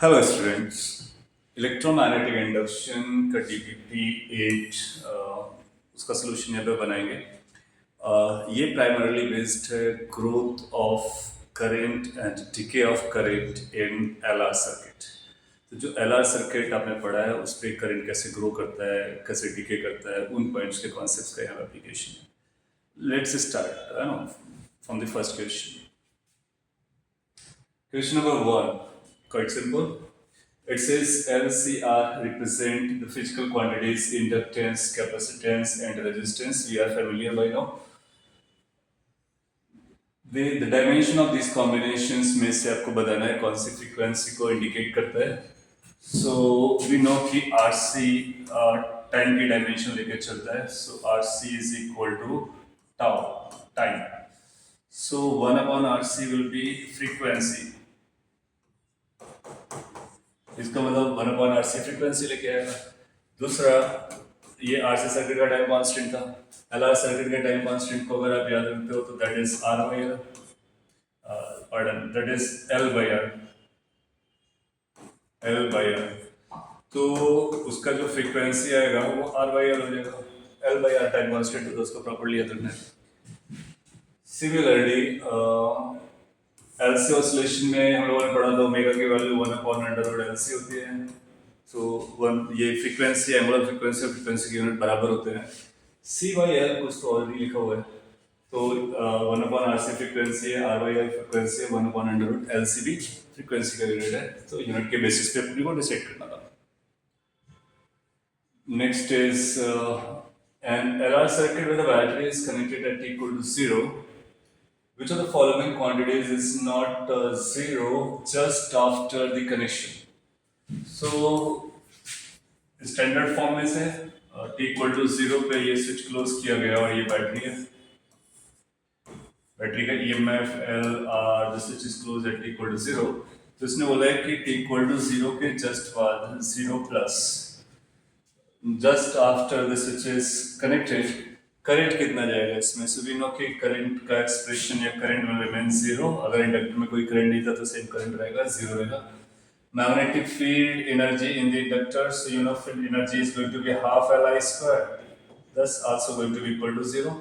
Hello students. Electromagnetic induction का DPP 8 उसका solution यहाँ पे बनाएंगे। ये प्राइमरली बेस्ड है growth of current and decay of current in LR circuit. तो जो एलआर सर्किट आपने पढ़ा है उस पर करंट कैसे ग्रो करता है, कैसे डिके करता है, उन पॉइंट्स के कॉन्सेप्ट्स का यहाँ एप्लीकेशन है। Let's start from the first question. Question number one, quite simple. It says LCR represent the physical quantities inductance, capacitance, and resistance. We are familiar by now. The dimension of these combinations में से आपको बताना है कौन सी frequency को indicate करता है. So we know कि RC time की dimension लेके चलता है. So RC is equal to tau time. So 1 upon RC will be frequency. इसका मतलब 1 अपॉन आर सी फ्रीक्वेंसी लेके आएगा। दूसरा, ये आर सी सर्किट का टाइम कांस्टेंट था। एल आर सर्किट के टाइम कांस्टेंट को अगर आप याद रखते हो तो that is R by R, pardon, that is L by R, L by R. तो उसका जो फ्रीक्वेंसी आएगा वो आर बाई आर हो जाएगा। L by R time constant है तो उसको प्रॉपर्ली याद रखना है। सिमिलरली एलसी ऑसिलेशन में हम लोगों ने पढ़ा था ओमेगा की value 1 upon under root LC होती है। तो वन ये फ्रीक्वेंसी, एंगुलर फ्रीक्वेंसी और फ्रीक्वेंसी के यूनिट बराबर होते हैं। सी बाई एल कुछ तो ऑलरेडी लिखा हुआ है। तो 1 अपॉन आर सी फ्रीक्वेंसी है, आर बाई एल फ्रीक्वेंसी है, 1 अपॉन अंडर रूट एलसी भी फ्रीक्वेंसी का यूनिट है। तो यूनिट के बेसिस पे अपने को डिसाइड करना था। Next is an LR circuit where the battery is connected at t equal to 0. Which of the following quantities is not zero just after the connection? So standard form में से t equal to 0 पे ये switch close किया गया और ये battery है। Battery का EMF L R, the switch is close at t equal to 0। तो इसने बोला है कि t इक्वल टू 0 के जस्ट बाद 0 plus just after the switch is connected current कितना जाएगा इसमें। सो वी नो कि करंट का एक्सप्रेशन या करंट विल रिमेन 0। अगर इंडक्टर में कोई करंट नहीं था तो सेम करंट रहेगा, 0 रहेगा। Magnetic field energy in the inductor, so you know field energy is going to be half Li square, thus also going to be equal to 0.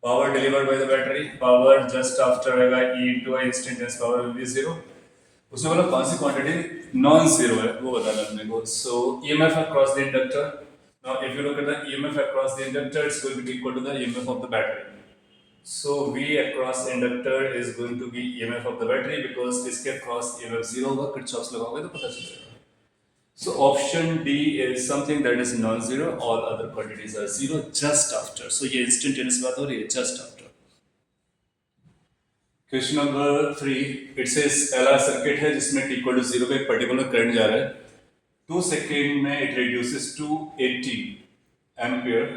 Power delivered by the battery, power just after E into I instantaneous power will be 0. उसमें बोला कौन सी quantity non zero है वो बताना अपने को। सो EMF across the inductor. Now if you look at the EMF across the inductor, it's going to be equal to the EMF of the battery. So V across inductor is going to be EMF of the battery because इसके across EMF 0 होगा, Kirchhoff's लगाओगे तो पता चलेगा। So option D is something that is non-zero, all other quantities are zero just after. So ये instantaneous बात हो रही है, just after. Question number 3, it says LR circuit है जिसमें t equal to 0 पे एक particular current जा रहा है। 2 second में it reduces to 80 ampere.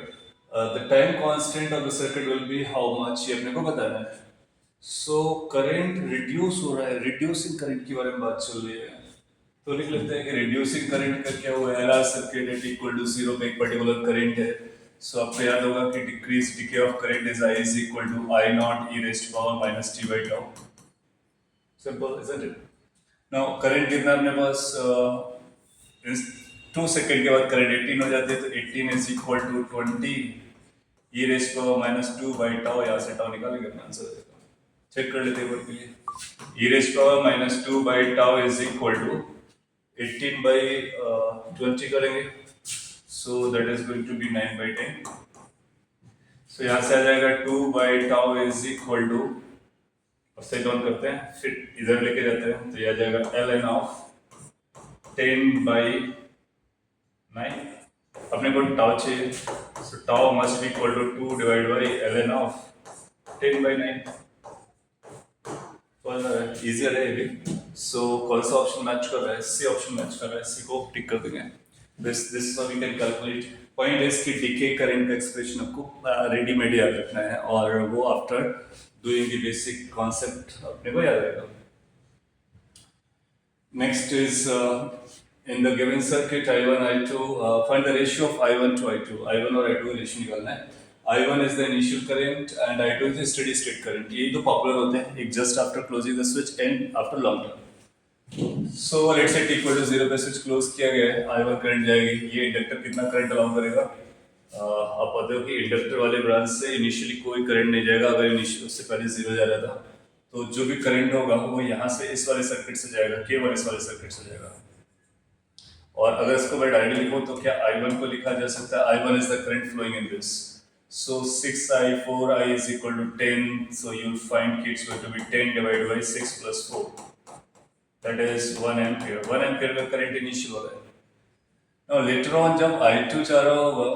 The time constant of the circuit will be how much, ये अपने को बताना है। So current reduce हो रहा है, reducing current की बारे में बात चल रही है। तो लिख लेते हैं कि reducing current का क्या हुआ है। LR circuit at equal to 0 पे एक particular current है। So आपको याद होगा कि decrease decay of current is I is equal to I naught e raised to power minus t by tau. Simple, isn't it? Now current कितना अपने पास 2 second के बाद करंट 18 हो जाती है तो 18 is equal to 20 e raised to power minus 2 by tau। यहाँ से tau निकालेंगे अपना आंसर चेक कर लेते हैं वर्क के लिए। e raised to power minus 2 by tau is equal to 18 by 20 करेंगे। So that is going to be 9 by 10. So यहाँ से आ जाएगा 2 by tau is equal to, और सेट डाउन करते हैं फिर इधर लेके जाते हैं तो यह आ जाएगा ln of 10 by 9। अपने को टाउ चाहिए, so tau must be equal to 2 divided by ln of 10 by 9। Easier है ये भी। सो कौन सा ऑप्शन मैच कर रहा है, सी ऑप्शन मैच कर रहा है, सी को टिक कर देंगे। This we can calculate. Point is कि डीके करंट का एक्सप्रेशन आपको रेडीमेड याद रखना है और वो after doing the basic concept अपने को याद रहेगा। Next is in the given circuit I1 I2 find the ratio of I1 to I2। I1 और I2 रेशियो निकालना है। I1 is the initial current and I2 is the steady state current। ये तो popular होते हैं, एक just after closing the switch and after long term। So let's say t equal to 0 पे switch close किया गया है, I1 करंट जाएगी। ये इंडक्टर कितना करंट अलाउ करेगा? आप पता हो कि इंडक्टर वाले ब्रांच से इनिशियली कोई करंट नहीं जाएगा। अगर इनिशियल उससे पहले 0 जा रहा था तो जो भी करंट होगा वो यहाँ से इस वाले सर्किट से जाएगा, केवल इस वाले सर्किट से जाएगा। और अगर इसको मैं डायरेक्टली लिखूं तो क्या I1 को लिखा जा सकता है? I1 is the current flowing in this. So 6I 4I is equal to 10. So you'll find कि it's going to be 10 divided by 6 plus 4. That is 1 ampere. 1 ampere का करंट इनिशियल हो रहा है। Now later on जब I2 जा रहा होगा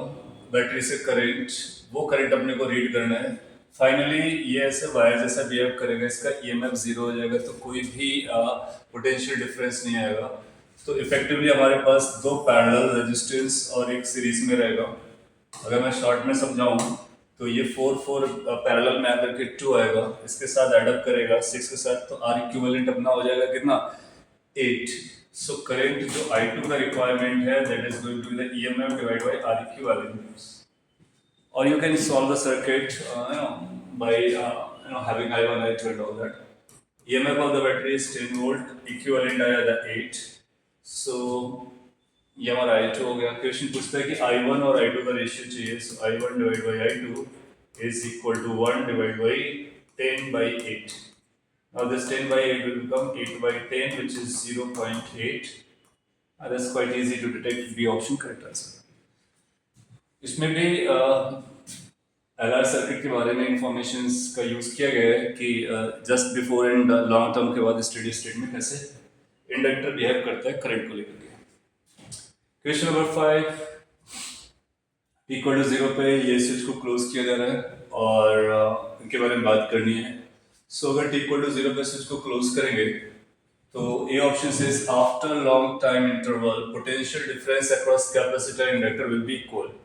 battery से करंट, वो करंट अपने को रीड करना है। फाइनली ये ऐसे वायर जैसा बिहेव करेगा, इसका EMF 0 हो जाएगा, तो कोई भी पोटेंशियल डिफरेंस नहीं आएगा। तो इफेक्टिवली हमारे पास दो पैरेलल रेजिस्टेंस और एक सीरीज में रहेगा। अगर मैं शॉर्ट में समझाऊं तो ये 4 पैरेलल में आकर के 2 आएगा, इसके साथ एडअप करेगा 6 के साथ, तो आर इक्विवेलेंट अपना हो जाएगा कितना? 8। सो करंट जो I2 का रिक्वायरमेंट है that is going to be the EMF divide by R equivalent. Or you can solve the circuit by having I1, I2 and all that. EMF of the battery is 10 volt, equivalent आया था 8. So ये हमारा I2 हो गया। Question पूछता है कि I1 और I2 का रेशियो चाहिए। So I1 divided by I2 is equal to 1 divided by 10 by 8. Now this 10 by 8 will become 8 by 10, which is 0.8. That's quite easy to detect. B option correct answer. इसमें भी LR circuit के बारे में information का use किया गया है कि just before and long term के बाद स्टेडी स्टेट में कैसे इंडक्टर बिहेव करता है करंट को लेकर के। क्वेश्चन नंबर 5, इक्वल टू 0 पे ये स्विच को क्लोज किया जा रहा है और इनके बारे में बात करनी है। सो अगर t इक्वल टू 0 पे स्विच को क्लोज करेंगे तो ए ऑप्शन से after long time interval potential difference across capacitor inductor will be equal.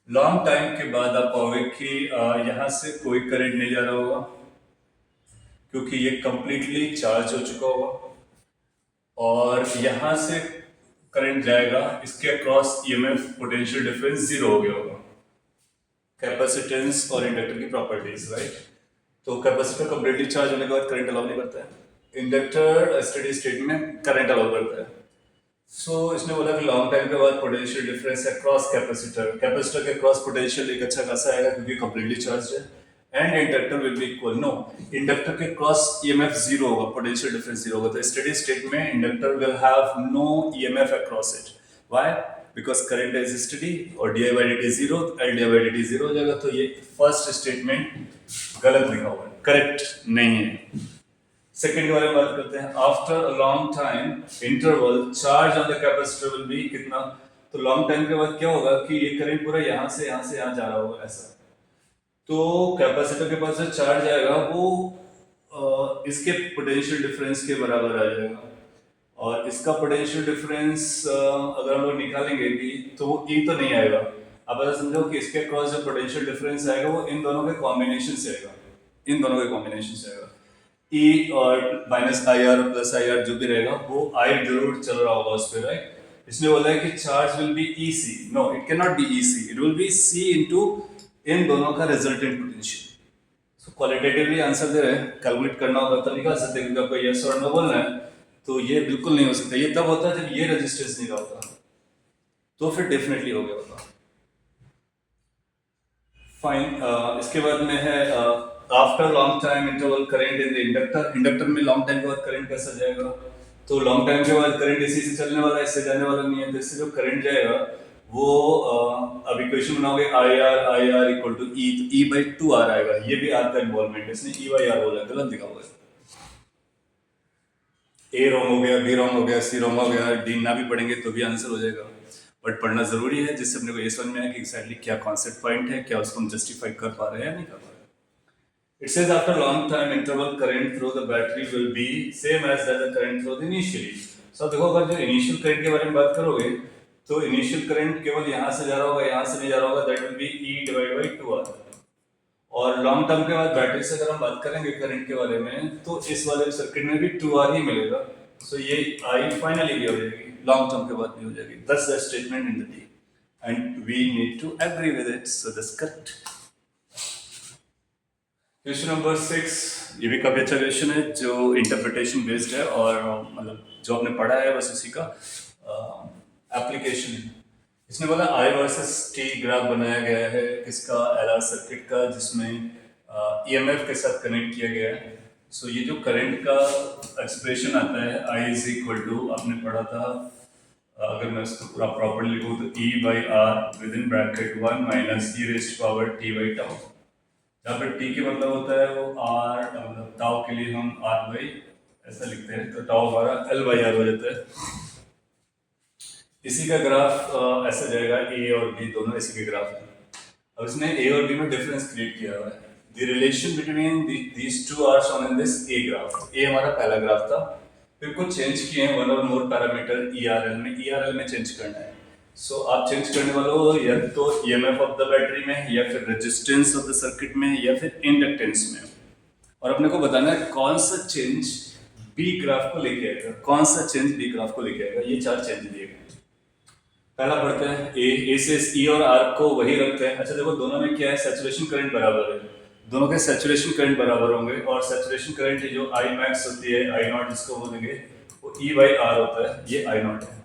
Long time के बाद आप पाओगे कि यहाँ से कोई करंट नहीं जा रहा होगा क्योंकि ये कंप्लीटली चार्ज हो चुका होगा, और यहाँ से करंट जाएगा, इसके अक्रॉस EMF पोटेंशियल डिफरेंस 0 हो गया होगा। कैपेसिटेंस और इंडक्टर की प्रॉपर्टीज, राइट? तो कैपेसिटर कंप्लीटली चार्ज होने के बाद करंट अलाउ नहीं करता है, इंडक्टर स्टेडी स्टेट में करंट अलाउ करता है। सो इसने बोला कि लॉन्ग टाइम के बाद पोटेंशियल डिफरेंस है क्रॉस कैपेसिटर, कैपेसिटर के क्रॉस पोटेंशियल एक अच्छा खासा आएगा क्योंकि कंप्लीटली चार्ज है, and inductor will be equal. No, inductor के क्रॉस EMF 0 होगा, पोटेंशियल डिफरेंस 0 होगा, तो स्टेडी स्टेट में inductor will have no EMF across it. Why? Because current is steady और di by dt 0, L di by dt 0 हो जाएगा। तो ये फर्स्ट स्टेटमेंट गलत लिखा हुआ है, करेक्ट नहीं है। सेकेंड के बारे में बात करते हैं। After a long time interval charge on the capacitor will be कितना? तो लॉन्ग टाइम के बाद क्या होगा कि ये करंट पूरा यहाँ से यहाँ जा रहा होगा ऐसा, तो कैपेसिटर के पास जो चार्ज आएगा वो इसके पोटेंशियल डिफरेंस के बराबर आ जाएगा, और इसका पोटेंशियल डिफरेंस अगर हम लोग निकालेंगे भी तो वो E तो नहीं आएगा। अब ऐसा समझो कि इसके क्रॉस जो पोटेंशियल डिफरेंस आएगा वो इन दोनों के कॉम्बिनेशन से आएगा, इन दोनों के कॉम्बिनेशन से आएगा। E और माइनस IR प्लस IR जो भी रहेगा वो I जरूर चल रहा होगा उस पर, राइट? इसने बोला है कि charge will be EC। No, it can not be EC, it will be C into इन दोनों का resultant potential. So qualitatively answer दे रहे हैं, कैलकुलेट करना होगा तब निकाल सकते हैं, क्योंकि आपको यस और नो बोलना है तो ये बिल्कुल नहीं हो सकता। ये तब होता है जब ये रेजिस्टेंस नहीं होता, तो फिर डेफिनेटली हो गया होता। फाइन। इसके बाद में है after long time interval current in the inductor. Inductor में लॉन्ग टाइम के बाद करंट कैसा जाएगा? तो लॉन्ग टाइम के बाद करंट इसी से चलने वाला है, इससे जाने वाला नहीं है, तो इससे जो करंट जाएगा वो अब इक्वेशन बनाओगे IR इक्वल टू E, तो E by 2R आएगा। ये भी R का इन्वॉल्वमेंट है, इसने E by R बोला, गलत लिखा हुआ है। A रॉन्ग हो गया, B रॉन्ग हो गया, C रॉन्ग हो गया, D ना भी पढ़ेंगे तो भी आंसर हो जाएगा, बट पढ़ना जरूरी है जिससे अपने को ये समझ में आए कि एक्जैक्टली क्या कॉन्सेप्ट पॉइंट है, क्या उसको हम जस्टिफाई कर पा रहे हैं या नहीं कर पा रहे। It says after long time interval current through the battery will be same as the current through the initially. So देखो अगर जो इनिशियल करंट के बारे में बात करोगे तो इनिशियल करंट केवल यहाँ से जा रहा होगा, यहाँ से नहीं जा रहा होगा, that will be E divided by 2R। और लॉन्ग टर्म के बाद बैटरी से अगर हम बात करेंगे करंट के बारे में तो इस वाले सर्किट में भी 2R ही मिलेगा। सो ये I फाइनली भी हो जाएगी, लॉन्ग टर्म के बाद भी हो जाएगी। That's the statement in the D and we need to agree with it, so that's correct। Question number 6, ये भी काफी अच्छा क्वेश्चन है जो इंटरप्रिटेशन बेस्ड है और मतलब जो आपने पढ़ा है बस उसी का एप्लीकेशन है। इसने बोला आई वर्सेस टी ग्राफ बनाया गया है किसका, एलआर सर्किट का, जिसमें ईएमएफ के साथ कनेक्ट किया गया है। सो ये जो करंट का एक्सप्रेशन आता है आई इज इक्वल टू, आपने पढ़ा था, अगर मैं इसको पूरा प्रॉपर लिखूँ तो E by R with in bracket 1 minus E raised power T by tau. जहाँ पर टी के मतलब होता है वो आर, मतलब टाउ के लिए हम आर बाई ऐसा लिखते हैं, तो टाउ हमारा एल बाई आर हो जाता है। इसी का ग्राफ ऐसा जाएगा, ए और बी दोनों इसी के ग्राफ हैं। अब इसने ए और बी में डिफरेंस क्रिएट किया हुआ है। The relation between these two are shown in this a graph. ए हमारा पहला ग्राफ था, फिर कुछ चेंज किए हैं वन और मोर पैरामीटर ईआरएल में, ईआरएल में चेंज करना है। सो आप चेंज करने वाले हो या तो ईएमएफ ऑफ द बैटरी में, या फिर रेजिस्टेंस ऑफ द सर्किट में, या फिर इंडक्टेंस में। और अपने को बताना है कौन सा चेंज बी ग्राफ को लेके आएगा, कौन सा चेंज बी ग्राफ को लेके आएगा। ये चार चेंज दिए गए। पहला पढ़ते हैं ए से ई और आर को वही रखते हैं। अच्छा देखो दोनों में क्या है, सैचुरेशन करंट बराबर है, दोनों के सैचुरेशन करंट बराबर होंगे। और सैचुरेशन करंट जो आई मैक्स होती है, आई नॉट जिसको बोलेंगे, वो ई बाई आर होता है, ये आई नॉट है।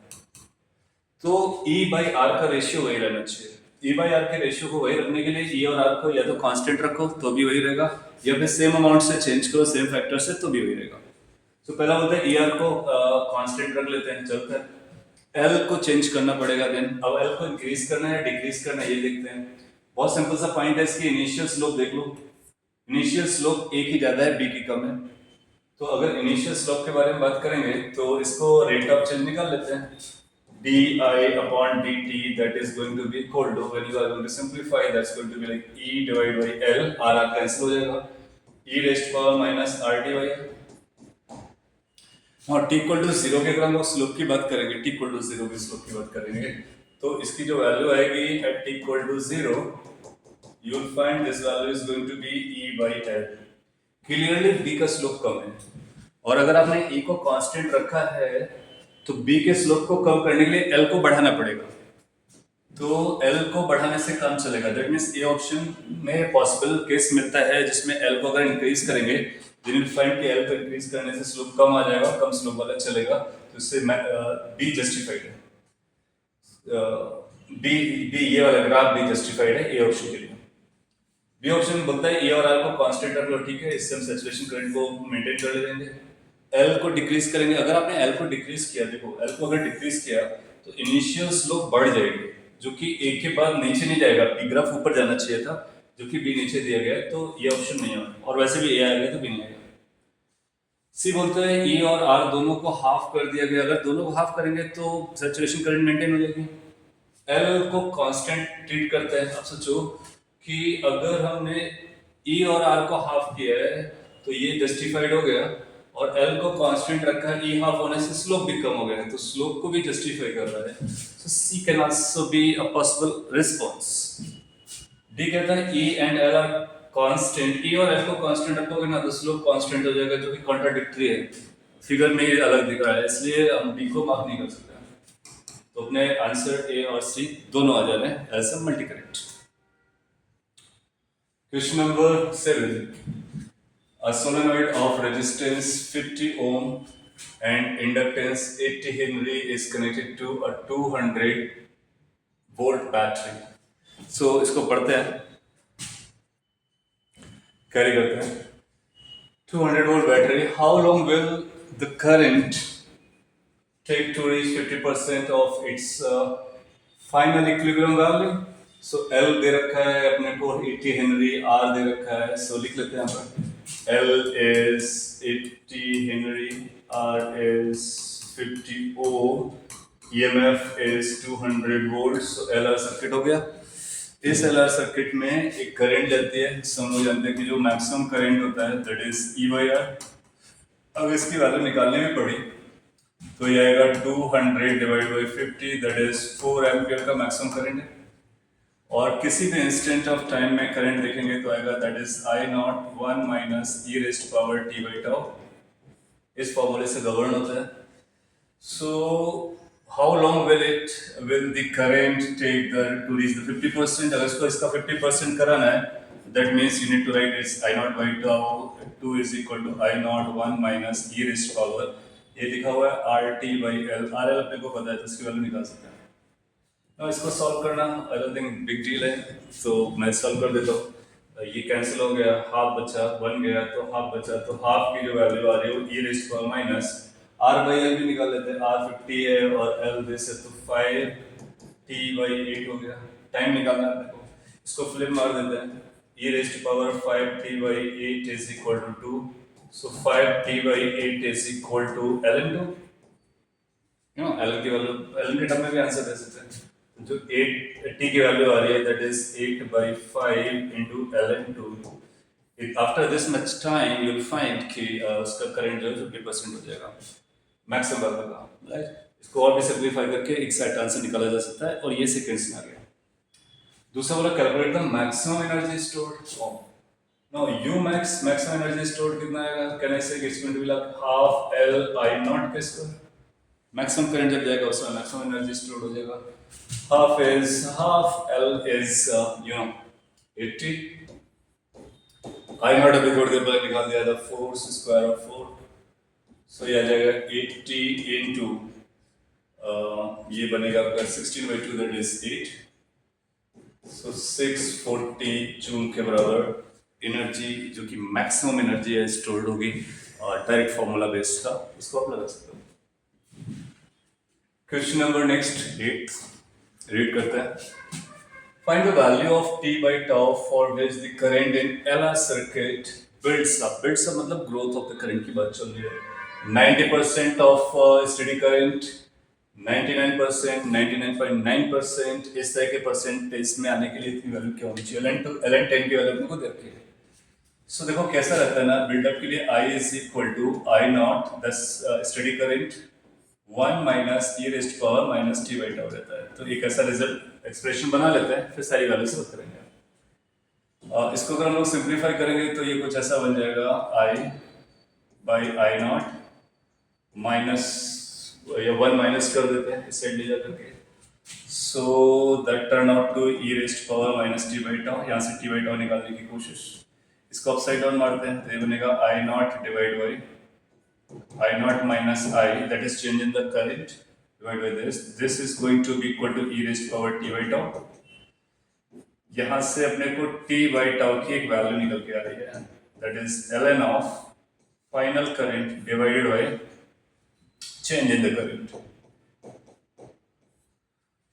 तो ई बाई आर का रेशियो वही रहना चाहिए। ई बाई आर के रेशियो को वही रखने के लिए ई और आर को या तो कांस्टेंट रखो तो भी वही रहेगा, या फिर सेम अमाउंट से चेंज करो सेम फैक्टर से तो भी वही रहेगा। तो पहला होता है ई आर को कांस्टेंट रख लेते हैं, चलता है। एल को चेंज करना पड़ेगा देन। अब एल को इंक्रीज करना है डिक्रीज करना है, ये देखते हैं। बहुत सिंपल सा पॉइंट है, इसकी इनिशियल स्लोप देख लो। इनिशियल स्लोप ए की ज्यादा है, बी की कम है। तो अगर इनिशियल स्लोप के बारे में बात करेंगे तो इसको रेट ऑफ चेंज निकाल लेते हैं। D I upon D T that is going to be equal to, when you are going to simplify that's going to be like E divide by L, R R cancel हो जाएगा, E raised power minus R T by L. और T equal to zero के अगर हम लोग slope की बात करेंगे, टी इक्वल टू जीरो की स्लोप की बात करेंगे, तो इसकी जो वैल्यू आएगी at T equal to zero, you will find this value is going to be E by L. Clearly B का स्लोप कम है, और अगर आपने ई को कांस्टेंट रखा है तो बी के स्लोप को कम करने के लिए एल को बढ़ाना पड़ेगा। तो एल को बढ़ाने से काम चलेगा। दैट मीन्स ए ऑप्शन में पॉसिबल केस मिलता है जिसमें एल को अगर इंक्रीज करेंगे, then you'll find कि एल को इंक्रीज करने से स्लोप कम आ जाएगा, कम स्लोप वाला चलेगा, तो इससे बी जस्टिफाइड है। बी ये वाला ग्राफ बी जस्टिफाइड है ए ऑप्शन के लिए। बी ऑप्शन बोलता है ए और आर को कांस्टेंट रख लो, ठीक है, इससे हम सैचुरेशन करंट को मेंटेन कर लेंगे। एल को डिक्रीज करेंगे। अगर आपने एल को डिक्रीज किया, देखो एल को अगर डिक्रीज किया तो इनिशियल स्लोप बढ़ जाएगी, जो कि ए के बाद नीचे नहीं जाएगा, बी ग्राफ ऊपर जाना चाहिए था, जो कि बी नीचे दिया गया है, तो ये ऑप्शन नहीं है। और वैसे भी ए आ गया तो बी नहीं आएगा। सी बोलते हैं ई और आर दोनों को हाफ कर दिया गया। अगर दोनों को हाफ करेंगे तो सैचुरेशन करंट मेंटेन हो जाएगी। एल को कांस्टेंट ट्रीट करते हैं। अब सोचो कि अगर हमने ई और आर को हाफ किया है तो ये जस्टिफाइड हो गया, और एल को कांस्टेंट रखा है, ई हाफ होने से स्लोप भी कम हो गया है, तो स्लोप को भी जस्टिफाई कर रहा है। So C can also be a possible response. D कहता है E and L are constant. E और एल को कांस्टेंट रखोगे ना तो स्लोप कांस्टेंट हो जाएगा, जो कि कॉन्ट्राडिक्टरी है, फिगर में ये अलग दिख रहा है, इसलिए हम डी को मार्क नहीं कर सकते। तो अपने आंसर ए और सी दोनों आ जाने as a multi correct. Question number 7, a solenoid of resistance 50 ohm and inductance 80 Henry is connected to a 200 volt battery. So इसको पढ़ते हैं, कैरी करते हैं। 200 volt battery. How long will the current take to reach 50% of its final equilibrium value? So L दे रखा है अपने को 80 Henry, R दे रखा है, so लिख लेते हैं यहाँ पर। L is 80 Henry, R is 50 ohm, EMF is 200 volts, so LR circuit हो गया। इस LR सर्किट में एक करंट जाती है, हम लोग जानते हैं कि जो मैक्सिमम करंट होता है that is E by R। अब इसकी वैल्यू निकालने में पड़ी तो ये आएगा 200 divide by 50 that is 4 ampere का मैक्सिमम करंट है। और किसी भी इंस्टेंट ऑफ टाइम में करंट देखेंगे तो आएगा that is I not 1 minus E raised power T by tau. इस फॉर्मूले से गवर्न होता है। So how long will the current take to reach the 50%? अगर इसको इसका 50% कराना है that means you need to write it's I not by tau 2 is equal to I not 1 minus E raised power, ये लिखा हुआ है R T by L, R L अपने को पता है तो इसकी वैल्यू निकाल सकते हैं। अब इसको सॉल्व करना I don't think big deal है, तो मैं सॉल्व कर देता हूँ। ये कैंसिल हो गया, हाफ बचा, वन गया तो हाफ बचा, तो हाफ की जो वैल्यू आ रही है वो E raised power minus R by L भी निकाल लेते हैं, आर 50 है और एल दिस है तो 5t/8 हो गया। टाइम निकालना है अपने को, इसको फ्लिप मार देते हैं, e raised power 5t/8 is equal to 2, so 5t/8 is equal to ln2। ln की वैल्यू, ln के टर्म में भी आंसर दे सकते हैं। जो 8 t की वैल्यू आ रही है that is 8/5 into ln2। After this much time you will find कि उसका करंट जो है 50% हो जाएगा मैक्सिमम वैल्यू का, राइट। इसको और भी सिंपलीफाई करके एग्जैक्ट आंसर निकाला जा सकता है, और ये सेकेंड्स में आ गया। दूसरा बोला calculate the maximum energy stored. Now Umax maximum energy stored कितना आएगा? Can I say it's going to be like half L I naught के square? Maximum current जब जाएगा उसमें maximum energy stored हो जाएगा। half L is 80। I naught अभी थोड़ी देर पहले निकाल दिया था, 4 square of 4, so ये आ जाएगा 80 into ये बनेगा आपका 16/2 that is 8, so 640 जूल के बराबर एनर्जी जो कि मैक्सिमम एनर्जी है स्टोर्ड होगी, और डायरेक्ट फॉर्मूला बेस्ड था, इसको आप लगा सकते हो। क्वेश्चन नंबर नेक्स्ट 8 रीड करते हैं। Find the value of t by tau for which the current in LR circuit builds up मतलब ग्रोथ ऑफ द करंट की बात चल रही है। 90% ऑफ स्टेडी करंट, 99%, 99.9% इस तरह के परसेंटेज में आने के लिए इतनी वैल्यू क्या होनी चाहिए? ln10 की वैल्यू अपने को दे रखी है। सो देखो कैसा रहता है ना, बिल्डअप के लिए I is equal to I not the steady current 1 minus E raised power minus T by tau रहता है। तो एक ऐसा रिजल्ट एक्सप्रेशन बना लेते हैं, फिर सारी वैल्यू से करेंगे। इसको अगर हम लोग सिंप्लीफाई करेंगे तो ये कुछ ऐसा बन जाएगा I by I naught minus, या 1 माइनस कर देते हैं इस साइड ले जा करके, so that turn out to E raised power minus T by tau. यहाँ से टी बाई टाउ निकालने की कोशिश, इसको अपसाइड डाउन मारते हैं तो ये बनेगा I naught divide by I naught minus I, that is change in the current, divide by this is going to be equal to E raised power T by tau. यहाँ से अपने को T by tau की एक value निकल के आ रही है, that is ln of final current divided by change in the current,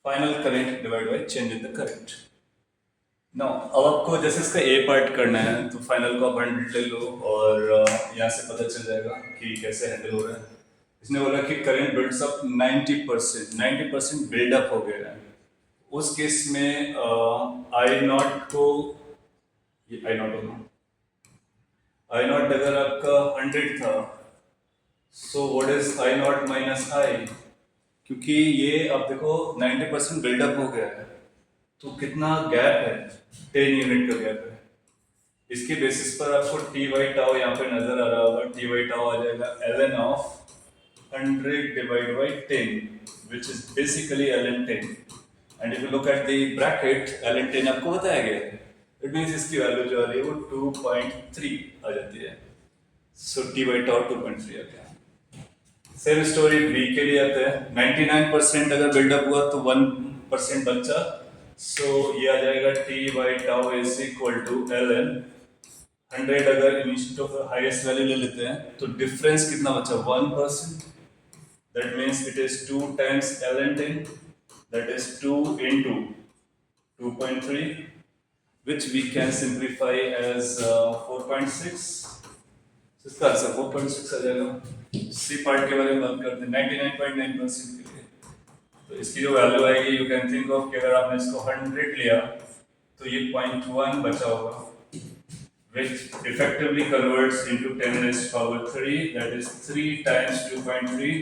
final current divide by change in the current. No, अब आपको जैसे इसका ए पार्ट करना है तो फाइनल को आप 100 ले लो, और यहाँ से पता चल जाएगा कि कैसे हैंडल हो रहा है। इसने बोला कि करंट बिल्ड्स अप 90% बिल्डअप हो गया है। उस केस में आई नॉट को, ये आई नॉट होगा, आई नॉट अगर आपका 100 था, so what is I naught minus I, क्योंकि ये आप देखो 90% बिल्डअप हो गया है, तो कितना गैप है? 10 यूनिट का गैप है। इसके बेसिस पर आपको टी बाई टाउ यहाँ पे नजर आ रहा होगा, टी बाई टाउ आ जाएगा ln of 100 divide by 10 which is basically ln10, and if you look at the bracket ln10 आपको बताया गया है, इट मींस इसकी वैल्यू जो आ रही है वो 2.3 आ जाती है, सो टी बाई टाउ 2.3 आ गया। सेम स्टोरी बी के लिए आते हैं। 99% अगर बिल्डअप हुआ तो 1% बचा, सो ये आ जाएगा t by tau is equal to ln 100। अगर इनिशियल ऑफ हाईएस्ट वैल्यू ले लेते हैं तो डिफरेंस कितना बचा? 1%, that means it is 2 times ln10, that is 2 into 2.3 which we can simplify as 4.6। इसका आंसर 4.6 आ जाएगा। सी पार्ट के बारे में बात करते हैं 99.9% के लिए, तो इसकी जो वैल्यू आएगी यू कैन थिंक ऑफ कि अगर आपने इसको 100 लिया तो ये 0.1 बचा होगा, which effectively converts into 10 raised to power 3, that is 3 times 2.3,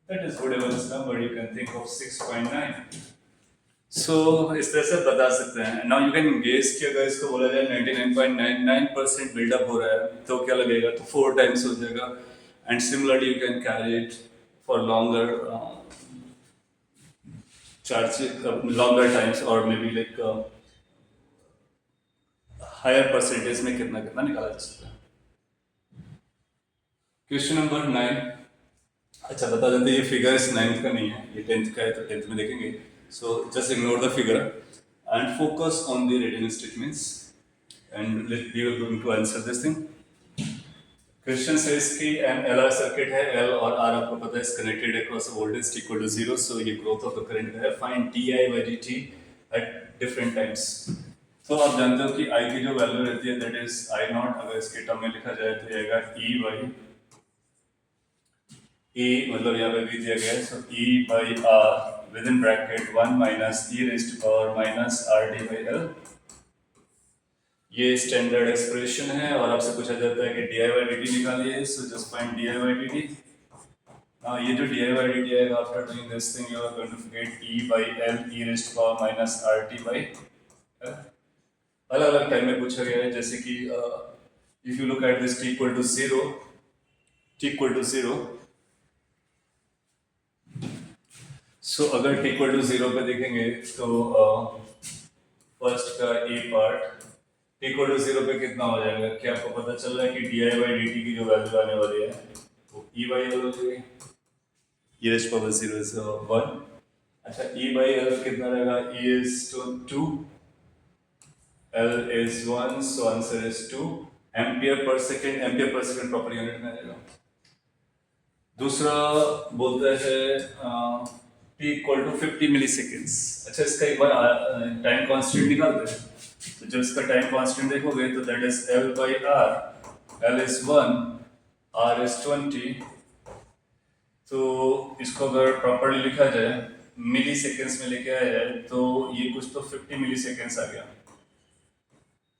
that is whatever this number you can think of 6.9। so इस तरह से बता सकते हैं। now you can guess कि अगर इसको बोला जाए 99.99% बिल्डअप हो रहा है तो क्या लगेगा, तो 4 टाइम्स हो जाएगा, and similarly you can carry it for longer longer times, or maybe like higher percentage में कितना कितना निकाला जा सकता है। क्वेश्चन नंबर 9, अच्छा बता देते ये फिगर इस 9th का नहीं है, ये 10th का है, तो 10th में देखेंगे. So just ignore the figure and focus on the written statements and we are going to answer this thing. Question says कि an LR सर्किट है, L और R आपको पता है is connected across a voltage t equal to 0. So ये growth of the current है. Find di by dt at different times. तो आप जानते हो कि I की जो वैल्यू रहती है that is I नॉट, अगर इसके टर्म में लिखा जाए तो ये आएगा E by E, मतलब यहाँ पे भी दिया गया है, so E by R within bracket 1 minus e raised to power minus R d by L. ये स्टैंडर्ड एक्सप्रेशन है और आपसे पूछा जाता है कि D I by D T निकालिए. So just find D I by D T. ये जो D I by D T आएगा after doing this thing you are going to get E by L E raised power minus R T by L. अलग अलग time में पूछा गया है, जैसे कि if you look at this T equal to zero, T equal to zero. So अगर T equal to zero पे देखेंगे तो फर्स्ट का ए पार्ट इक्वल टू जीरो पे कितना हो जाएगा, क्या आपको पता चल रहा है कि D I by D T की जो वैल्यू आने वाली है वो ई बाई एल हो जाएगी. E raised power zero is 1. अच्छा ई बाई एल कितना रहेगा, E is two, L is 1, so answer is 2 ampere per second. Ampere per second proper unit में आएगा. दूसरा बोलता है T equal to 50 milliseconds. अच्छा इसका एक बार टाइम कॉन्स्टेंट निकालते हैं. तो जब इसका टाइम कांस्टेंट देखोगे तो that is L by R. L is 1, R is 20. तो इसको अगर प्रॉपर्ली लिखा जाए मिली सेकेंड्स में लेके आया जाए तो ये कुछ तो 50 मिली सेकेंड्स आ गया,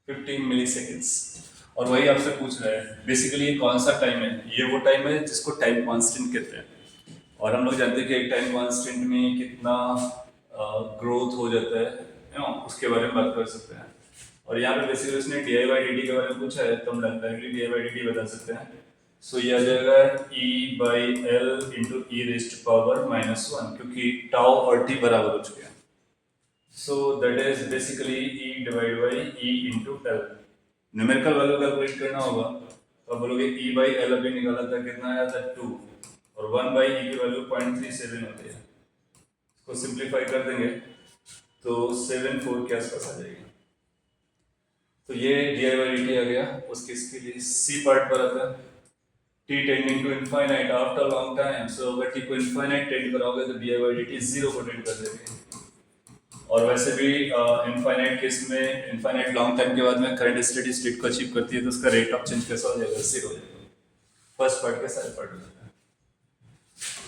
50 मिली सेकेंड्स. और वही आपसे पूछ रहा है बेसिकली ये कौन सा टाइम है. ये वो टाइम है जिसको टाइम कांस्टेंट कहते हैं. और हम लोग जानते हैं कि एक टाइम कांस्टेंट में कितना ग्रोथ हो जाता है, उसके बारे में बात कर सकते हैं. और यहाँ पे बेसिकली उसने D I by D T के बारे में पूछा है तो हम directly D I by D T बता सकते हैं. सो ये आ जाएगा E by L into E raised power minus 1, क्योंकि टाउ और टी बराबर हो चुके हैं. So that is basically E divide by E into L. Numerical value calculate करना होगा तो आप बोलोगे ई बाई एल अभी निकाला था, कितना आया था 2, और 1 बाई ई की वैल्यू 0.37 होती है. इसको सिंप्लीफाई कर देंगे तो 7.4 के आसपास आ जाएगी. तो ये D I by D T आ गया. उसके इसके लिए सी पार्ट पर आता है T tending to infinite after long time. So अगर टी को इनफाइनाइट टेंड कराओगे तो D I by D T zero को टेंड कर देगी. और वैसे भी इनफाइनाइट केस में इनफाइनाइट लॉन्ग टाइम के बाद में करंट स्टेडी स्टेट को अचीव करती है तो उसका रेट ऑफ चेंज कैसा हो जाएगा, जीरो हो जाएगा. फर्स्ट पार्ट के सारे पार्ट हो जाता है.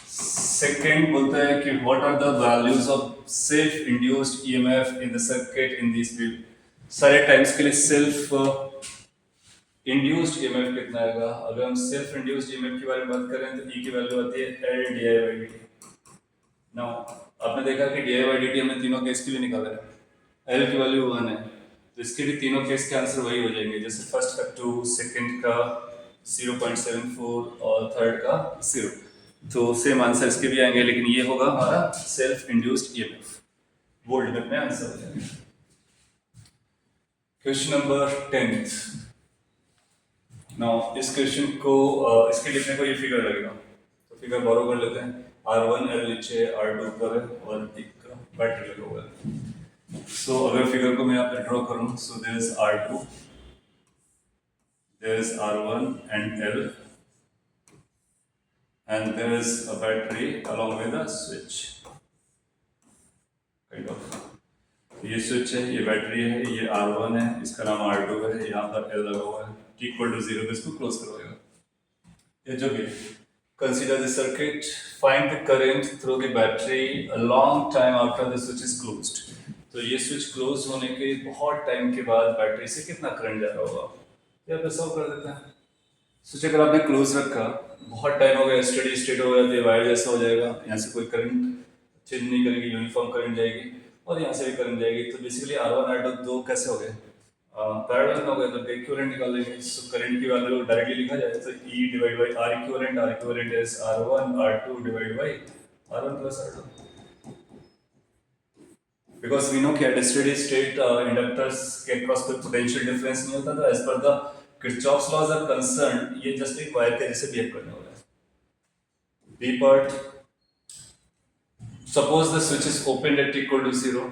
सेकेंड बोलता है कि what are the values of self induced EMF in the circuit in this field. सारे टाइम्स के लिए सेल्फ इंड्यूस्ड ईएमएफ कितना आएगा. अगर हम सेल्फ इंड्यूस्ड ईएमएफ के बारे में बात करें तो ई की वैल्यू आती है L D I by D T. Now आपने देखा कि D I by D T हमने तीनों केस के लिए निकाला है. एल की वैल्यू 1 है तो इसके भी तीनों केस के आंसर वही हो जाएंगे. जैसे फर्स्ट का 2, सेकंड का 0.74 और थर्ड का 0. तो सेम आंसर इसके भी आएंगे, लेकिन ये होगा हमारा सेल्फ इंड्यूस्ड ईएमएफ. बोल्ड में आंसर हो जाएगा. Question number 10. नाउ इस क्वेश्चन को इसके लिखने को ये फिगर लगेगा तो फिगर बोरो कर लेते हैं. R1 L नीचे R2 ऊपर है और एक बैटरी लगा हुआ है. सो अगर फिगर को मैं यहाँ पे ड्रॉ करूँ, so there is R2, there is R1 and L and there is a battery along with a switch kind of. ये स्विच है, ये बैटरी है, ये R1 है, इसका नाम R2 है, यहाँ पर L लगा हुआ है. T इक्वल टू 0 पे इसको क्लोज करवाएगा. ये जो भी consider the circuit, find the current through the battery a long time after the switch is closed. तो ये स्विच क्लोज होने के बहुत टाइम के बाद बैटरी से कितना करंट जा रहा होगा, यहाँ पे सॉल्व कर देते हैं. स्विच अगर आपने क्लोज रखा, बहुत टाइम हो गया, स्टेडी स्टेट हो गया तो ये वायर जैसा हो जाएगा. यहाँ से कोई करंट चेंज नहीं करेगी, यूनिफॉर्म करंट जाएगी और यहाँ से भी करंट जाएगी. तो बेसिकली R1 R2 दो कैसे हो गए, पैरेलल हो गए, तो इक्विवेलेंट निकाल लेंगे. सो करंट की वैल्यू डायरेक्टली लिखा जाए तो E divide by R equivalent is R1 R2 divide by R1 plus R2. Because we know कि एट स्टेडी स्टेट इंडक्टर्स के क्रॉस कोई पोटेंशियल डिफरेंस नहीं होता. तो as per the Kirchhoff's laws are concern ये जस्ट एक wire के जैसे बिहेव करने वाला है. B part, suppose the switch is opened at t equal to 0.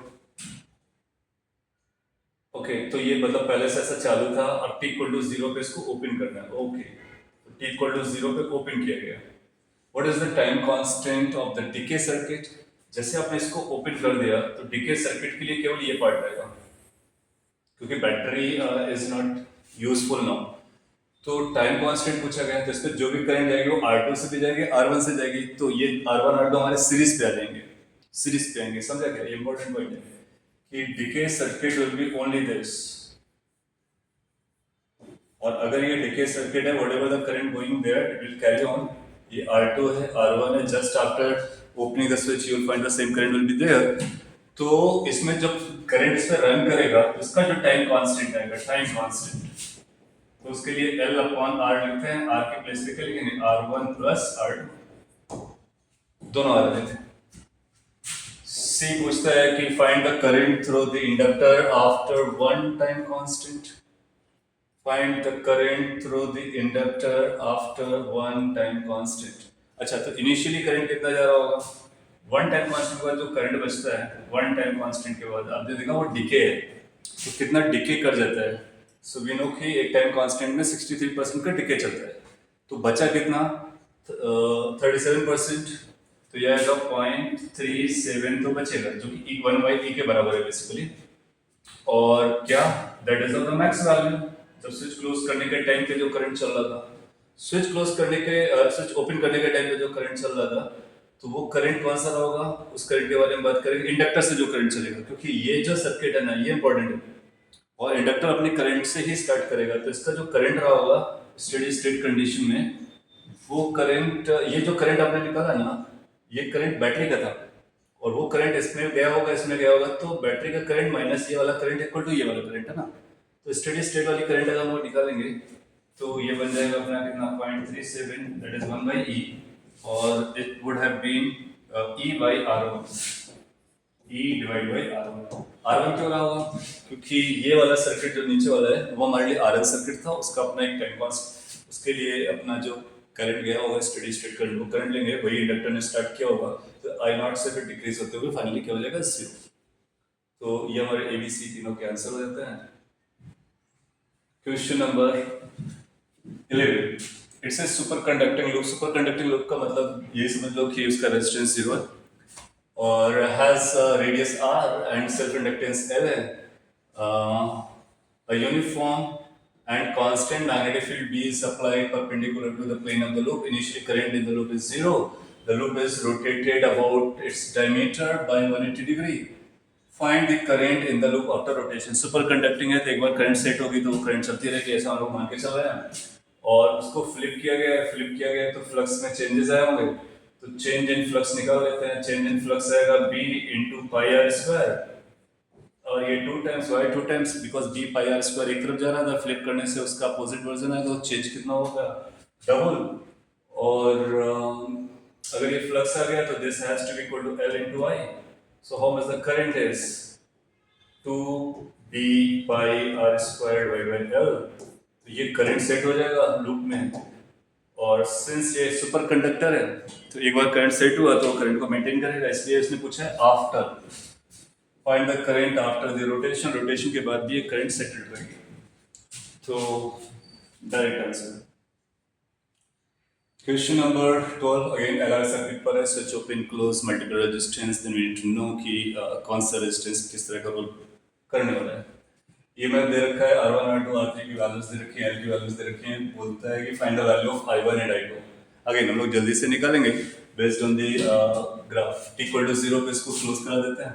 Okay तो ये मतलब पहले से ऐसा चालू था, अब t equal to 0 पे इसको ओपन करना है. ओके तो t equal to 0 पे ओपन किया गया. What is the time constant of the decay circuit? जैसे आपने इसको ओपन कर दिया तो decay circuit के लिए केवल ये पार्ट रहेगा, क्योंकि battery is not useful now. तो टाइम कांस्टेंट पूछा गया है, तो इसमें जो भी करंट जाएगी वो R2 से भी जाएगी, R1 से जाएगी. तो ये R1 R2 हमारे सीरीज पे आ जाएंगे, सीरीज पे आएंगे. समझा क्या? इंपॉर्टेंट पॉइंट है कि DC circuit will be only this. और अगर ये डिके सर्किट है, whatever the current going there it will carry on. ये R2 है, R1 है, just after opening the switch you will find the same current will be there. तो इसमें जब करंट इस पे रन करेगा तो इसका जो टाइम कांस्टेंट आएगा, टाइम कांस्टेंट, तो उसके लिए L अपॉन R लिखते हैं. R के प्लेस पे क्या लिखेंगे? R1 प्लस R2, दोनों आ रहे थे. C पूछता है कि find the current through the inductor after one time constant. Find the current through the inductor after one time constant. अच्छा, तो इनिशियली करंट कितना जा रहा होगा? वन टाइम कांस्टेंट के बाद जो करंट बचता है, वन टाइम कांस्टेंट के बाद आपने देखा वो डिके है, तो कितना डिके कर जाता है. सो वी नो कि एक टाइम कांस्टेंट में 63% का डिके चलता है. तो बचा कितना? 37%. तो यह आएगा 0.37 तो बचेगा, जो कि 1/e के बराबर है बेसिकली. और क्या? That is the max value. जब स्विच क्लोज करने के टाइम पे जो करंट चल रहा था, स्विच क्लोज करने के स्विच ओपन करने के टाइम पे जो करंट चल रहा था, तो वो करंट कौन सा होगा? उस करंट के बारे में बात करेंगे. इंडक्टर से जो करंट चलेगा, क्योंकि ये जो सर्किट है ना, ये इंपॉर्टेंट है. और इंडक्टर अपने करंट से ही स्टार्ट करेगा, तो इसका जो करंट रहा होगा स्टेडी स्टेट कंडीशन में, वो करंट, ये जो करंट आपने निकाला ना, ये करंट बैटरी का था, और वो करंट इसमें गया होगा, इसमें गया होगा, तो बैटरी का करंट माइनस ये वाला करंट इक्वल टू ये वाला करंट है ना. तो स्टेडी स्टेट वाली करंट अगर हम वो निकालेंगे तो ये बन जाएगा अपना कितना? 0.37, दैट इज 1/e, और it would have been E by R1, E divide by R1. R1 क्यों रहा होगा? क्योंकि ये वाला सर्किट जो नीचे वाला है वो हमारे लिए RL सर्किट था, उसका अपना एक टाइम कांस्टेंट, उसके लिए अपना जो करंट गया होगा स्टेडी स्टेट करंट, वो करंट लेंगे, वही इंडक्टर ने स्टार्ट किया होगा, तो I0 से फिर डिक्रीज होते हुए फाइनली क्या हो जाएगा? 0. तो ये हमारे ABC तीनों के आंसर हो जाते हैं. Question number 11. It's a super conducting loop. Super conducting loop का मतलब ये समझ लो कि उसका रेजिस्टेंस 0 है और has radius r and self inductance L है. A uniform and constant magnetic field B is applied perpendicular to the plane of the loop. Initially current in the loop is 0. The loop is rotated about its diameter by 180 degree. Find the current in the loop after rotation. Super conducting है तो एक बार current set होगी तो वो current चलती रहेगी, ऐसा हम लोग मान के चल रहे हैं. और उसको फ्लिप किया गया है, फ्लिप किया गया है तो फ्लक्स में चेंजेस आए होंगे, तो चेंज इन फ्लक्स निकाल लेते हैं. चेंज इन फ्लक्स आएगा B into pi r square, और ये 2 times y 2 times, because B pi r square एक तरफ जा रहा था, फ्लिप करने से उसका अपोजिट वर्जन आएगा, तो चेंज कितना होगा? डबल. और अगर ये फ्लक्स आ गया तो this has to be equal to L into I. So how much the current is? 2B pi r square divided by L. तो ये करंट सेट हो जाएगा लूप में. और सिंस ये सुपर कंडक्टर है तो एक बार करंट सेट हुआ तो करंट को मेंटेन करेगा, इसलिए इसने पूछा है after. Find the current after the rotation. Rotation के बाद भी ये करंट सेटल रहेगी. तो direct answer. Question number 12 again LR circuit पर है. Switch open close multiple resistance, then we need to know कि कौन सा रेजिस्टेंस किस तरह का रोल करने वाला है. ये मैंने दे रखा है R1 R2 R3 की वैल्यूज दे रखी हैं, L की वैल्यूज दे रखी हैं. बोलता है कि find the value of I1 and I2. Again हम लोग जल्दी से निकालेंगे based on the graph. t equal to 0 पे इसको क्लोज करा देते हैं.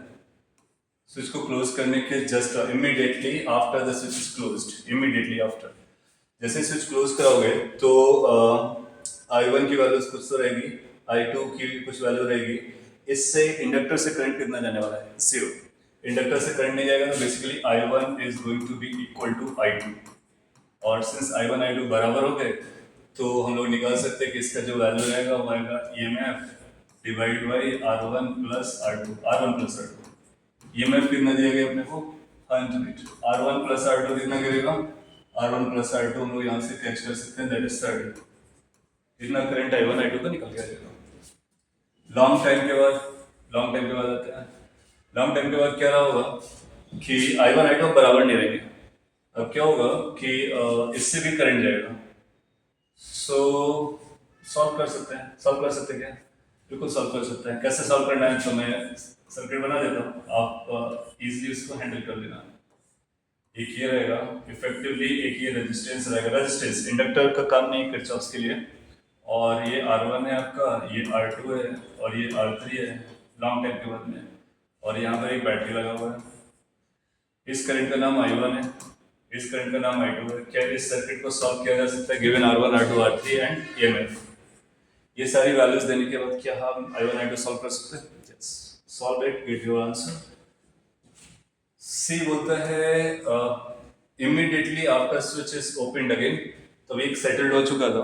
स्विच को क्लोज करने के just immediately after the switch is closed, immediately after जैसे स्विच क्लोज कराओगे तो I1 की वैल्यूज कुछ तो रहेगी, I2 की कुछ वैल्यू रहेगी. इससे इंडक्टर से करंट कितना जाने वाला है? 0. इंडक्टर से करंट नहीं जाएगा तो basically I1 is going to be equal to I2. और सिंस I1 I2 बराबर हो गए तो हम लोग निकाल सकते हैं कि इसका जो वैल्यू रहेगा वो आएगा EMF divide by R1 plus R2. R1 plus R2. EMF कितना दिया गया अपने को? 100. R1 प्लस R2 कितना गिरेगा? R1 प्लस R2 हम लोग यहाँ से कैच कर सकते हैं, दैट इज 30. इतना करंट I1 I2 का निकल के आ जाएगा. लॉन्ग टाइम के बाद आते हैं। लॉन्ग टाइम के बाद क्या रहा होगा कि I1 I2 बराबर नहीं रहेंगे। अब क्या होगा कि इससे भी करंट जाएगा। सो सॉल्व कर सकते हैं क्या? बिल्कुल सॉल्व कर सकते हैं। कैसे सॉल्व करना है तो मैं सर्किट बना देता हूँ, आप इजीली उसको हैंडल कर लेना। एक ये रहेगा इफेक्टिवली, एक ये रेजिस्टेंस रहेगा। रेजिस्टेंस इंडक्टर का काम नहीं किरचॉफ्स के लिए। और ये R1 है आपका, ये R2 है और ये R3 है लॉन्ग टाइम के बाद में। और यहाँ पर एक बैटरी लगा हुआ है। इस करंट का नाम I1 है, इस करंट का नाम I2 है। क्या इस सर्किट को सॉल्व किया जा सकता है given R1 R2 R3 and EMF? ये सारी वैल्यूज देने के बाद क्या हम I1 I2 सॉल्व कर सकते हैं? Yes, solve it, get your answer. C बोलता है immediately after switch is opened again. तो एक सेटल्ड हो चुका था,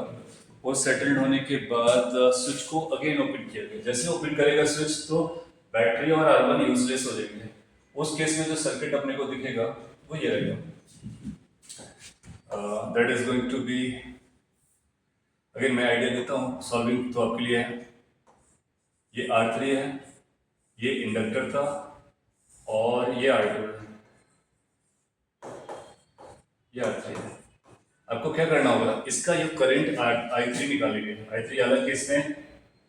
वो सेटल्ड होने के बाद स्विच को अगेन ओपन किया गया। जैसे ओपन करेगा स्विच तो बैटरी और R1 यूजलेस हो जाएंगे। उस केस में जो सर्किट अपने को दिखेगा वो ये रहेगा। That is going to be, again मैं आइडिया देता हूँ, सॉल्विंग तो आपके लिए है। ये R3 है, ये इंडक्टर था और ये R2 है, ये R3 है। आपको क्या करना होगा, इसका ये करंट I3 निकालेंगे। I3 हालांकि इसमें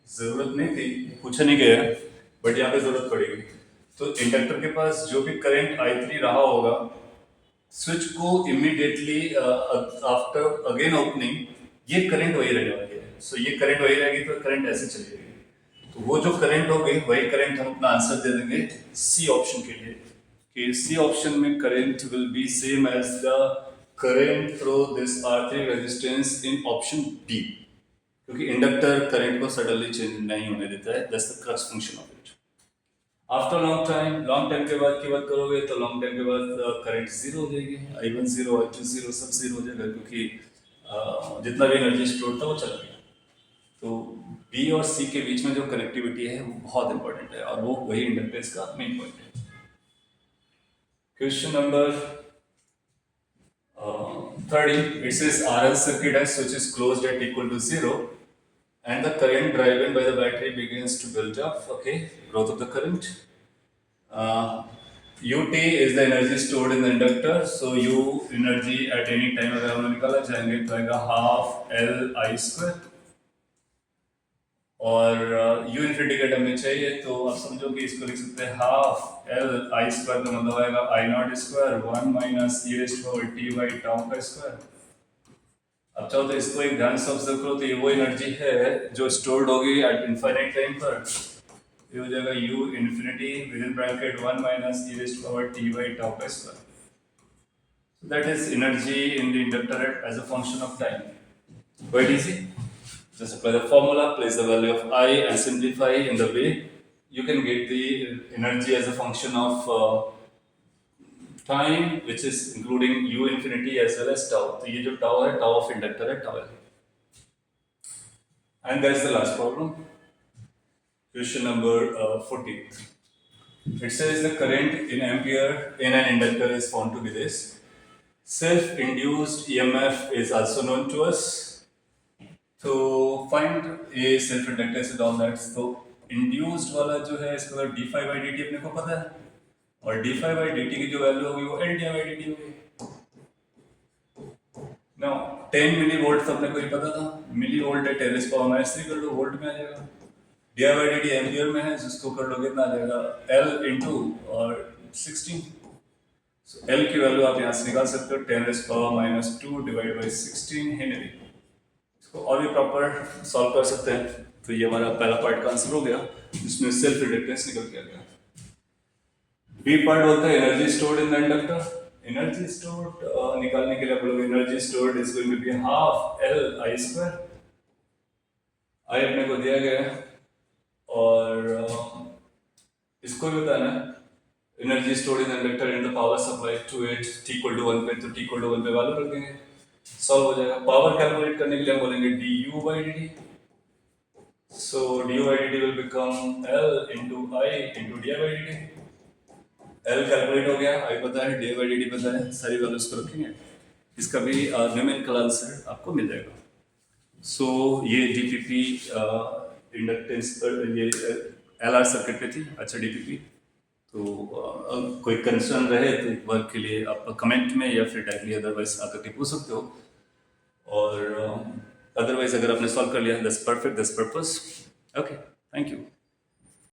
जरूरत नहीं थी, पूछा नहीं गया, बट यहाँ पे जरूरत पड़ेगी। तो इंडक्टर के पास जो भी करंट I3 रहा होगा, स्विच को इमीडिएटली आफ्टर अगेन ओपनिंग ये करंट वही रहने वाली है। सो ये करंट वही रहेगी तो करंट ऐसे चलेगी। तो वो जो करंट होगी वही करंट हम अपना आंसर दे देंगे सी ऑप्शन के लिए, कि सी ऑप्शन में current will be same as the current through this R3 resistance in option B, क्योंकि इंडक्टर करंट को सडनली चेंज नहीं होने देता है। That's the crux function of it. After long time के बाद की बात करोगे तो लॉन्ग टाइम के बाद करंट जीरो हो जाएगी। I1 जीरो, I2 जीरो, सब जीरो हो जाएगा, क्योंकि जितना भी एनर्जी स्टोर था वो चला गया। तो बी और सी के बीच में जो कनेक्टिविटी है वो बहुत इंपॉर्टेंट है, और वो वही इंडक्टेंस का मेन पॉइंट है। Question number 30, it says RL circuit has switch is closed at equal to 0 and the current driven by the battery begins to build up. Okay, growth of the current. UT is the energy stored in the inductor. So U energy at any time अगर हम लोग निकाला जाएंगे तो आएगा half L I square। और U infinity का term में चाहिए तो आप समझो कि इसको लिख सकते हैं हाफ L I स्क्वायर का मतलब आएगा I nought square 1 minus e raise to power t by tau का स्क्वायर। अब चाहो तो इसको एक ध्यान से ऑब्जर्व करो, तो ये वो एनर्जी है जो स्टोर्ड होगी एट इनफाइनाइट टाइम पर। ये हो जाएगा U infinity with in bracket 1 minus e raise to power t by tau का square. So that is energy in the inductor as a function of time. Quite easy. Just apply the formula, place the value of I and simplify in the way you can get the energy as a function of time, which is including U infinity as well as tau. तो ये जो tau है, tau of inductor है, tau है। And that's the last problem. Question number 14. It says the current in ampere in an inductor is found to be this. Self-induced EMF is also known to us. तो find ये self inductance and all that. तो induced वाला जो है इसका D phi by D T अपने को पता है, और D phi by D T की जो वैल्यू होगी वो L D by D T होगी। नाउ 10 मिली वोल्ट तो अपने को ही पता था, मिली वोल्ट है 10 पावर माइनस 3 कर लो, वोल्ट में आ जाएगा। D by D T ampere में है, जिसको कर लो कितना आ जाएगा एल इंटू और 16। सो एल की वैल्यू आप यहाँ से निकाल सकते हो 10 power minus 2 divide by 16 Henry. और भी प्रॉपर सॉल्व कर सकते हैं। तो ये हमारा पहला पार्ट का आंसर हो गया, जिसमें सेल्फ इंडक्टेंस निकल के आ गया। बी पार्ट बोलता है energy stored in the inductor. Energy stored निकालने के लिए आप लोग energy stored is going to be half L I square. I अपने को दिया गया है और इसको भी बताना है energy stored in the inductor in the power supply to it t equal to 1 पे, तो t इक्वल टू 1 पे वैल्यू रख देंगे, सॉल्व हो जाएगा। पावर कैलकुलेट करने के लिए हम बोलेंगे du by dt। So du by dt will become L into I into di by dt। L calculate हो गया, I पता है, di by dt पता है, सारी वैल्यूज को रखेंगे, इसका भी न्यूमेरिकल आंसर आपको मिल जाएगा। सो ये dpp इंडक्टेंस ये LR सर्किट पे थी, अच्छा DPP। तो कोई कंसर्न रहे तो एक बार के लिए आप कमेंट में या फिर डायरेक्टली अदरवाइज आकर के पूछ सकते हो। और अदरवाइज अगर आपने सॉल्व कर लिया, that's perfect, that's purpose. Okay.